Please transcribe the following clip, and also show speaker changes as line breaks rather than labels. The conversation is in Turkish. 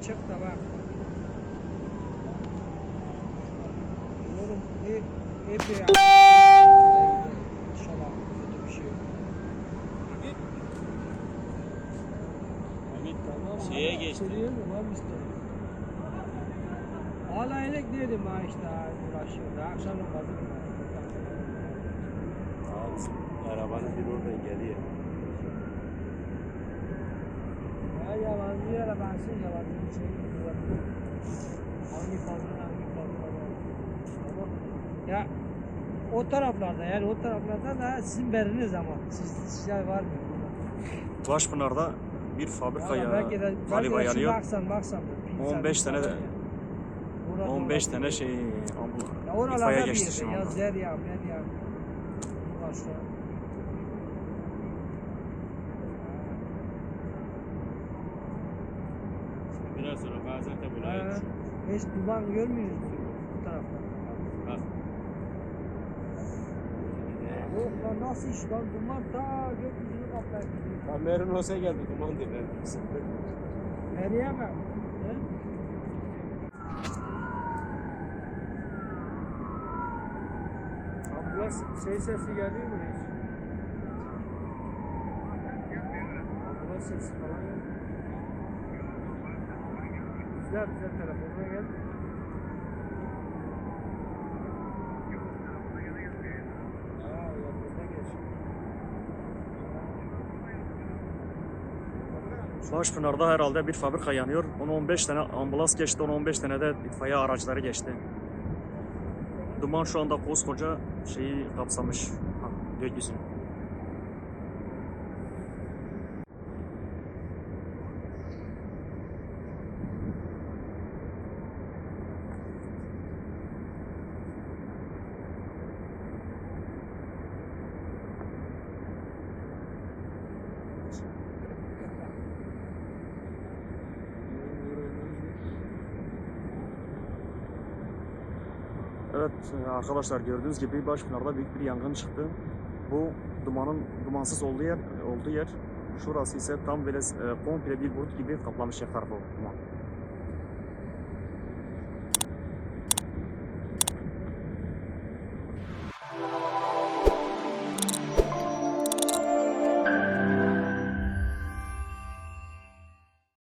çık da bak. Oğlum epey ya. İnşallah kötü bir şey yok.
Şeye geçti.
Hala elek dedim ha işte uğraşıyordu. Akşam namazı kılar.
Arabanın biri oradan geliyor.
Ya yalancı yere bensin yalancı bir şey yok. Hangi fazla. Ya o taraflarda yani o taraflarda da sizin beriniz ama size var mı?
Taşpınar'da bir fabrika ya
belki de
galiba yanıyor.
Baksan
15 tane de 15 tane şey itfaiye geçti şu anda.
Ya Zerya, Medya. Başka.
Biraz sonra Gaziantep buraya
Hiç duman görmüyoruz bu tarafta.
bak.
Yok lan nasıl iş lan duman ta gökyüzünü kaplar.
Kamerun olsa geldi duman dedi.
Nereye mi? Ambulans sesi geliyor mu hiç? Ambulans sesi falan geliyor. Güzel telefonuna gel.
Taşpınar'da herhalde bir fabrika yanıyor. 10-15 tane ambulans geçti, 10-15 tane de itfaiye araçları geçti. Duman şu anda koskoca şeyi kapsamış. Gökyüzünü. Evet arkadaşlar gördüğünüz gibi Başpınar'da büyük bir yangın çıktı. Bu dumansız olduğu yer şurası ise tam böyle komple bir bulut gibi kaplamış her tarafı duman.